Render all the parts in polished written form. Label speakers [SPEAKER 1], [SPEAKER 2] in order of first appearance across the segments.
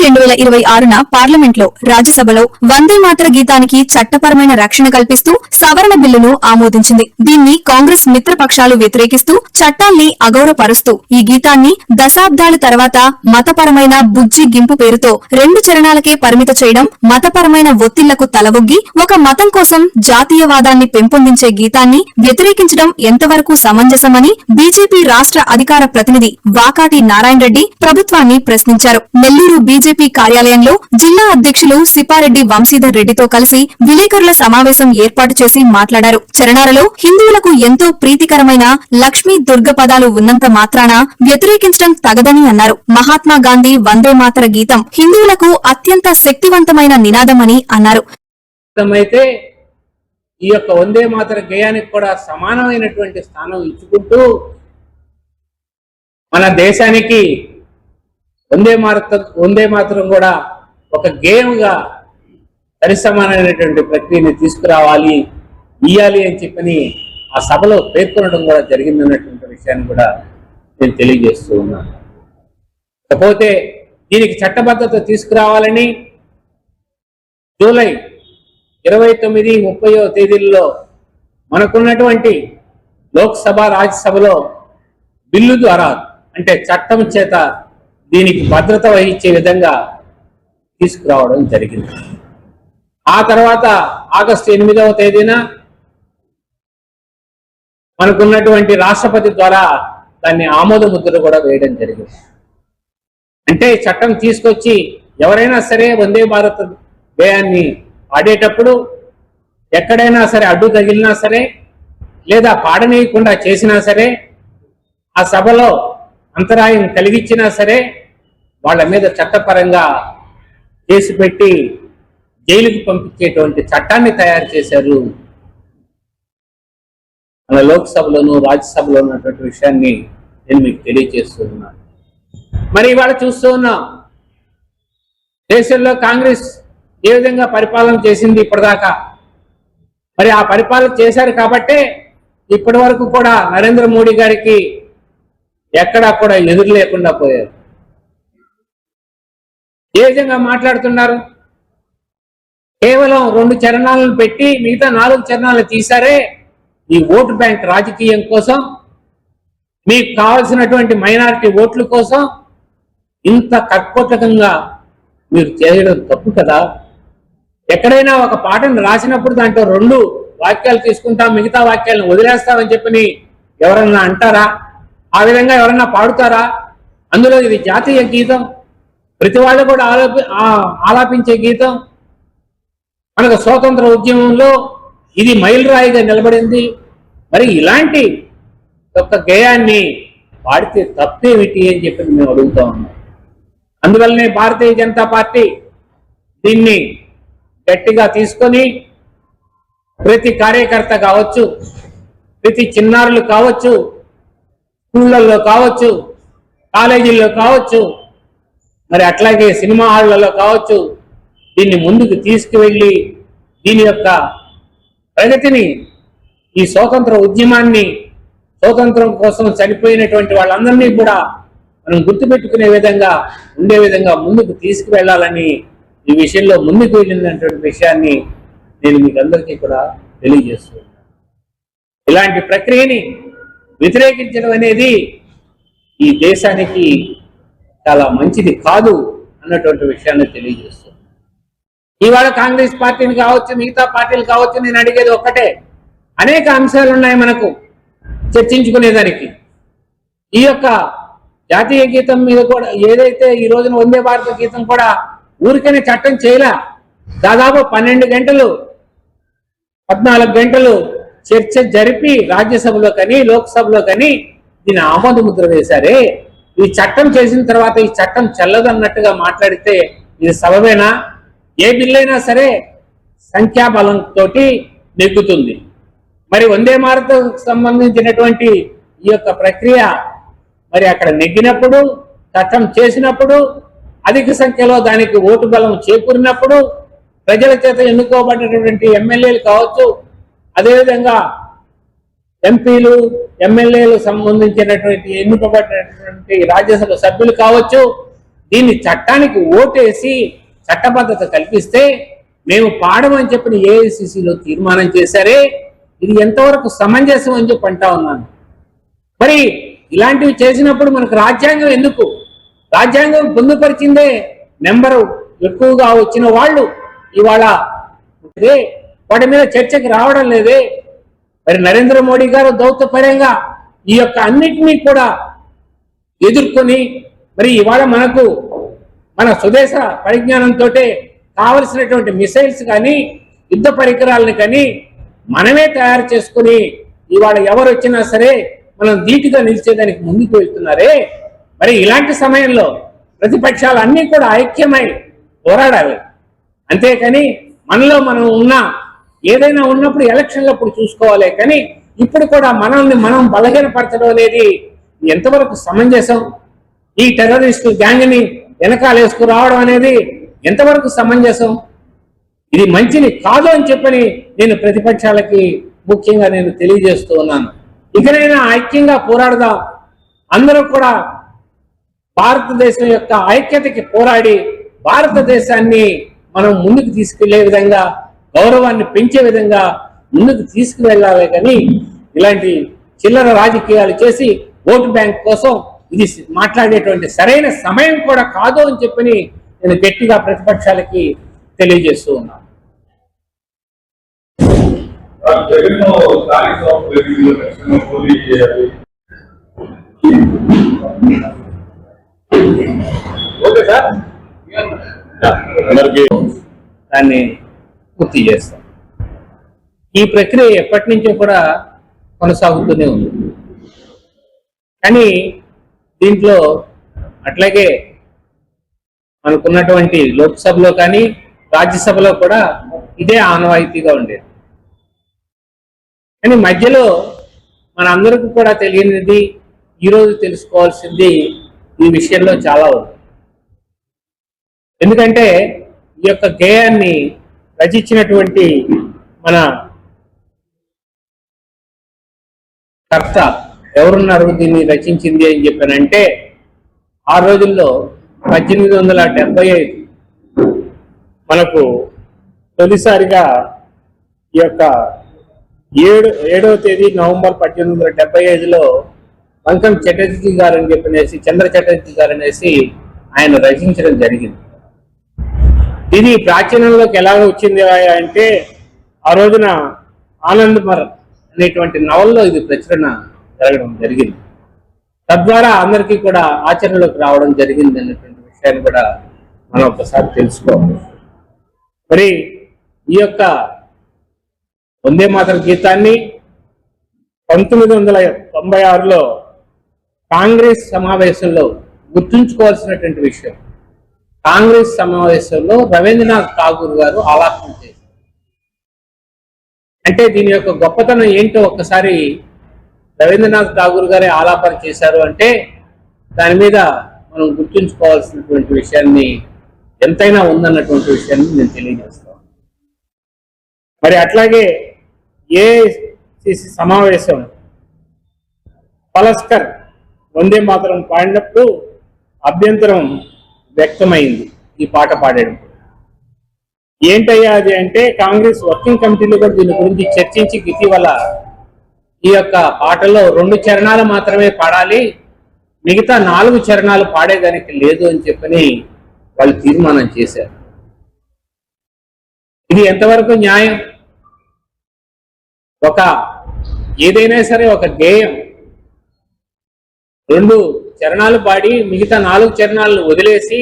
[SPEAKER 1] 2026న parliament లో రాజ్యసభలో వందే మాతర గీతానికి చట్టపరమైన రక్షణ కల్పిస్తూ సవరణ బిల్లును ఆమోదించింది. దీన్ని కాంగ్రెస్ మిత్రపక్షాలు వ్యతిరేకిస్తూ చట్టాన్ని అగౌరవపరుస్తూ ఈ గీతాన్ని దశాబ్దాల తర్వాత మతపరమైన బుజ్జిగింపు పేరుతో 2 చరణాలకే పరిమిత చేయడం, మతపరమైన ఒత్తిళ్లకు తలవొగ్గి ఒక మతం కోసం జాతీయవాదాన్ని పెంపొందించే గీతాన్ని వ్యతిరేకించడం ఎంతవరకు సమంజసమని బీజేపీ రాష్ట్ర అధికార ప్రతినిధి వాకాటి నారాయణ రెడ్డి ప్రభుత్వాన్ని ప్రశ్నించారు. నెల్లూరు బీజేపీ కార్యాలయంలో జిల్లా అధ్యక్షులు సిపారెడ్డి వంశీధర్ రెడ్డితో కలిసి విలేకరుల సమావేశం ఏర్పాటు చేసి మాట్లాడారు. చరణాలలో హిందువులకు ఎంతో ప్రీతికరమైన లక్ష్మీ దుర్గ పదాలు ఉన్నంత మాత్రాన వ్యతిరేకించడం తగదని అన్నారు. మహాత్మా గాంధీ వందే మాతర గీతం హిందువులకు అత్యంత శక్తివంతమైన నినాదమని అన్నారు.
[SPEAKER 2] ఈ యొక్క వందే మాతర గేయానికి కూడా సమానమైనటువంటి స్థానం ఇచ్చుకుంటూ మన దేశానికి వందే మాతరం కూడా ఒక గేయంగా పరిసమానమైనటువంటి ప్రక్రియని తీసుకురావాలి, ఇయ్యాలి అని చెప్పని ఆ సభలో పేర్కొనడం కూడా జరిగిందన్నటువంటి విషయాన్ని కూడా నేను తెలియజేస్తూ ఉన్నాను. కాకపోతే దీనికి చట్టబద్ధత తీసుకురావాలని జూలై 29, 30వ తేదీల్లో మనకున్నటువంటి లోక్సభ, రాజ్యసభలో బిల్లు ద్వారా అంటే చట్టం చేత దీనికి భద్రత వహించే విధంగా తీసుకురావడం జరిగింది. ఆ తర్వాత ఆగస్టు 8వ తేదీన మనకున్నటువంటి రాష్ట్రపతి ద్వారా దాన్ని ఆమోద ముద్ర కూడా వేయడం జరిగింది. అంటే చట్టం తీసుకొచ్చి ఎవరైనా సరే వందే భారత్ గేయాన్ని పాడేటప్పుడు ఎక్కడైనా సరే అడ్డు తగిలినా సరే లేదా పాడనీయకుండా చేసినా సరే ఆ సభలో అంతరాయం కలిగించినా సరే వాళ్ళ మీద చట్టపరంగా కేసు పెట్టి జైలుకు పంపించేటువంటి చట్టాన్ని తయారు చేశారు. మన లోక్సభలోను రాజ్యసభలో ఉన్నటువంటి విషయాన్ని నేను మీకు తెలియజేస్తున్నాను. మరి ఇవాళ చూస్తూ ఉన్నాం దేశంలో కాంగ్రెస్ ఏ విధంగా పరిపాలన చేసింది ఇప్పటిదాకా. మరి ఆ పరిపాలన చేశారు కాబట్టే ఇప్పటి వరకు కూడా నరేంద్ర మోడీ గారికి ఎక్కడా కూడా ఎదురు లేకుండా పోయారు. ఏ విధంగా మాట్లాడుతున్నారు? కేవలం 2 చరణాలను పెట్టి మిగతా 4 చరణాలు తీశారే ఈ ఓటు బ్యాంక్ రాజకీయం కోసం, మీకు కావాల్సినటువంటి మైనారిటీ ఓట్ల కోసం ఇంత కర్కోటకంగా మీరు చేయడం తప్పు కదా. ఎక్కడైనా ఒక పాటను రాసినప్పుడు దాంట్లో 2 వాక్యాలు తీసుకుంటాం, మిగతా వాక్యాలను వదిలేస్తామని చెప్పని ఎవరన్నా అంటారా? ఆ విధంగా ఎవరన్నా పాడుతారా? అందులో ఇది జాతీయ గీతం, ప్రతి వాళ్ళు కూడా ఆలాపించే గీతం. మనకు స్వాతంత్ర ఉద్యమంలో ఇది మైలురాయిగా నిలబడింది. మరి ఇలాంటి ఒక గేయాన్ని పాడితే తప్పేమిటి అని చెప్పి మేము అడుగుతా ఉన్నాం. అందువల్లనే భారతీయ జనతా పార్టీ దీన్ని గట్టిగా తీసుకొని ప్రతి కార్యకర్త కావచ్చు, ప్రతి చిన్నారులు కావచ్చు, స్కూళ్ళల్లో కావచ్చు, కాలేజీల్లో కావచ్చు, మరి అట్లాగే సినిమా హాళ్లలో కావచ్చు, దీన్ని ముందుకు తీసుకువెళ్ళి దీని యొక్క ప్రగతిని, ఈ స్వాతంత్ర ఉద్యమాన్ని, స్వాతంత్రం కోసం చనిపోయినటువంటి వాళ్ళందరినీ కూడా మనం గుర్తుపెట్టుకునే విధంగా ఉండే విధంగా ముందుకు తీసుకువెళ్ళాలని ఈ విషయంలో ముందుకు వెళ్ళినటువంటి విషయాన్ని నేను మీకు అందరికీ కూడా తెలియజేస్తున్నాను. ఇలాంటి ప్రక్రియని వ్యతిరేకించడం అనేది ఈ దేశానికి చాలా మంచిది కాదు అన్నటువంటి విషయాన్ని తెలియజేస్తున్నాను. ఇవాళ కాంగ్రెస్ పార్టీని కావచ్చు, మిగతా పార్టీలు కావచ్చు, నేను అడిగేది ఒక్కటే, అనేక అంశాలు ఉన్నాయి మనకు చర్చించుకునేదానికి. ఈ యొక్క జాతీయ గీతం మీద కూడా ఏదైతే ఈ రోజున వందే భారత గీతం కూడా ఊరికనే చట్టం చేయలే, దాదాపు 12 గంటలు 14 గంటలు చర్చ జరిపి రాజ్యసభలో కానీ లోక్సభలో కానీ దీన్ని ఆమోద ముద్ర వేశారే. ఈ చట్టం చేసిన తర్వాత ఈ చట్టం చెల్లదన్నట్టుగా మాట్లాడితే ఇది సబబేనా? ఏ బిల్లు అయినా సరే సంఖ్యాబలంతో నెగ్గుతుంది. మరి వందే భారత్ సంబంధించినటువంటి ఈ యొక్క ప్రక్రియ మరి అక్కడ నెగ్గినప్పుడు, చట్టం చేసినప్పుడు, అధిక సంఖ్యలో దానికి ఓటు బలం చేకూరినప్పుడు, ప్రజల చేత ఎన్నుకోబడినటువంటి ఎమ్మెల్యేలు కావచ్చు, అదేవిధంగా ఎంపీలు, ఎమ్మెల్యేలు సంబంధించినటువంటి ఎన్నుకోబడినటువంటి రాజ్యసభ సభ్యులు కావచ్చు, దీన్ని చట్టానికి ఓటేసి చట్టబద్ధత కల్పిస్తే మేము పాడమని చెప్పిన ఏఐసిసిలో తీర్మానం చేశారే, ఇది ఎంతవరకు సమంజసం అని చెప్పి అంటా ఉన్నాను. మరి ఇలాంటివి చేసినప్పుడు మనకు రాజ్యాంగం ఎందుకు? రాజ్యాంగం పొందుపరిచిందే నెంబరు ఎక్కువగా వచ్చిన వాళ్ళు ఇవాళ వాటి మీద చర్చకి రావడం లేదే. మరి నరేంద్ర మోడీ గారు దౌత్యపరంగా ఈ యొక్క అన్నిటినీ కూడా ఎదుర్కొని మరి ఇవాళ మనకు మన స్వదేశ పరిజ్ఞానంతో కావలసినటువంటి మిసైల్స్ కానీ యుద్ధ పరికరాలను కానీ మనమే తయారు చేసుకుని ఇవాళ ఎవరు వచ్చినా సరే మనం ధీటుగా నిలిచేదానికి ముందుకు వెళ్తున్నారే. మరి ఇలాంటి సమయంలో ప్రతిపక్షాలు అన్నీ కూడా ఐక్యమై పోరాడాలి. అంతేకాని మనలో మనం ఏదైనా ఉన్నప్పుడు ఎలక్షన్లప్పుడు చూసుకోవాలి, కానీ ఇప్పుడు కూడా మనల్ని మనం బలహీనపరచడం అనేది ఎంతవరకు సమంజసం? ఈ టెర్రరిస్టు గ్యాంగ్ని వెనకాలేసుకురావడం అనేది ఎంతవరకు సమంజసం? ఇది మంచిది కాదు అని చెప్పని నేను ప్రతిపక్షాలకి ముఖ్యంగా నేను తెలియజేస్తూ ఉన్నాను. ఇకనైనా ఐక్యంగా పోరాడదాం. అందరూ కూడా భారతదేశం యొక్క ఐక్యతకి పోరాడి భారతదేశాన్ని మనం ముందుకు తీసుకెళ్లే విధంగా, గౌరవాన్ని పెంచే విధంగా ముందుకు తీసుకువెళ్ళాలి. కానీ ఇలాంటి చిల్లర రాజకీయాలు చేసి ఓటు బ్యాంక్ కోసం ఇది మాట్లాడేటువంటి సరైన సమయం కూడా కాదు అని చెప్పని నేను గట్టిగా ప్రతిపక్షాలకి తెలియజేస్తూ ఉన్నాను. ఓకే సార్, దాన్ని పూర్తి చేస్తాం. ఈ ప్రక్రియ ఎప్పటి నుంచో కూడా కొనసాగుతూనే ఉంది. కానీ దీంట్లో అట్లాగే మనకున్నటువంటి లోక్సభలో కానీ రాజ్యసభలో కూడా ఇదే ఆనవాయితీగా ఉండేది. కానీ మధ్యలో మన అందరికీ కూడా తెలియనిది, ఈరోజు తెలుసుకోవాల్సింది ఈ విషయంలో చాలా ఉంది. ఎందుకంటే ఈ యొక్క గేయాన్ని రచించినటువంటి మన కర్త ఎవరున్నారు దీన్ని రచించింది అని చెప్పానంటే, ఆ రోజుల్లో 1875 మనకు తొలిసారిగా ఈ యొక్క 7వ తేదీ నవంబర్ 1875లో బంకం చటర్జీ గారు అని చెప్పనేసి, చంద్ర చటర్జీ గారు అనేసి ఆయన రచించడం జరిగింది. ఇది ప్రాచీనంలోకి ఎలా వచ్చింది అంటే, ఆ రోజున ఆనంద్ మర్ అనేటువంటి నవల్లో ఇది ప్రచురణ జరగడం జరిగింది. తద్వారా అందరికీ కూడా ఆచరణలోకి రావడం జరిగింది అన్నటువంటి విషయాన్ని కూడా మనం ఒకసారి తెలుసుకోవాలి. మరి ఈ యొక్క వందే మాతరం గీతాన్ని 1996లో కాంగ్రెస్ సమావేశంలో గుర్తుంచుకోవాల్సినటువంటి విషయం, కాంగ్రెస్ సమావేశంలో రవీంద్రనాథ్ ఠాగూర్ గారు ఆలాపన చేశారు. అంటే దీని యొక్క గొప్పతనం ఏంటో ఒక్కసారి రవీంద్రనాథ్ ఠాగూర్ గారే ఆలాపన చేశారు అంటే దాని మీద మనం గుర్తుంచుకోవాల్సినటువంటి విషయాన్ని ఎంతైనా ఉందన్నటువంటి విషయాన్ని నేను తెలియజేస్తాను. మరి అట్లాగే ఏఐసిసి సమావేశం పలస్కర్ వందే మాతరం పాడినప్పుడు అభ్యంతరం వ్యక్తమైంది ఈ పాట పాడేటప్పుడు. ఏంటయ్యా అది అంటే, కాంగ్రెస్ వర్కింగ్ కమిటీలో కూడా దీని గురించి చర్చించి ఇటీవల ఈ యొక్క పాటలో 2 చరణాలు మాత్రమే పాడాలి, మిగతా 4 చరణాలు పాడేదానికి లేదు అని చెప్పని వాళ్ళు తీర్మానం చేశారు. ఇది ఎంతవరకు న్యాయం? ఏదైనా సరే ఒక గేయం 2 చరణాలు పాడి మిగతా 4 చరణాలను వదిలేసి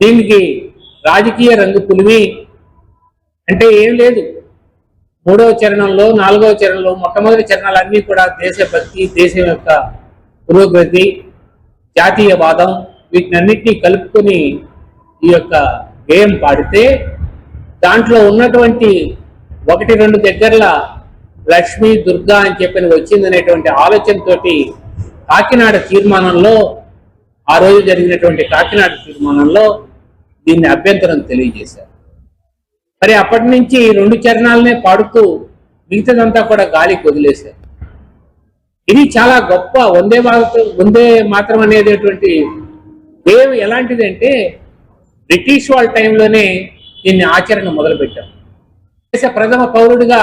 [SPEAKER 2] దీనికి రాజకీయ రంగు పులిమి అంటే ఏం లేదు. 3వ చరణంలో 4వ చరణంలో మొట్టమొదటి చరణాలన్నీ కూడా దేశభక్తి, దేశం యొక్క పురోగతి, జాతీయవాదం వీటినన్నిటినీ కలుపుకొని ఈ యొక్క గేయం పాడితే దాంట్లో ఉన్నటువంటి 1-2 దగ్గరల లక్ష్మి దుర్గా అని చెప్పని వచ్చిందనేటువంటి ఆలోచనతోటి కాకినాడ తీర్మానంలో, ఆ రోజు జరిగినటువంటి కాకినాడ తీర్మానంలో దీన్ని అభ్యంతరం తెలియజేశారు. మరి అప్పటి నుంచి 2 చరణాలనే పాడుతూ మిగతాదంతా కూడా గాలికి వదిలేశారు. ఇది చాలా గొప్ప వందే మాతరం అనేటువంటి వేవ్ ఎలాంటిదంటే బ్రిటిష్ వాళ్ళ టైంలోనే దీన్ని ఆచరణ మొదలుపెట్టారు. దేశ ప్రథమ పౌరుడిగా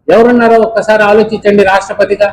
[SPEAKER 2] ఎవరున్నారో ఒక్కసారి ఆలోచించండి రాష్ట్రపతిగా.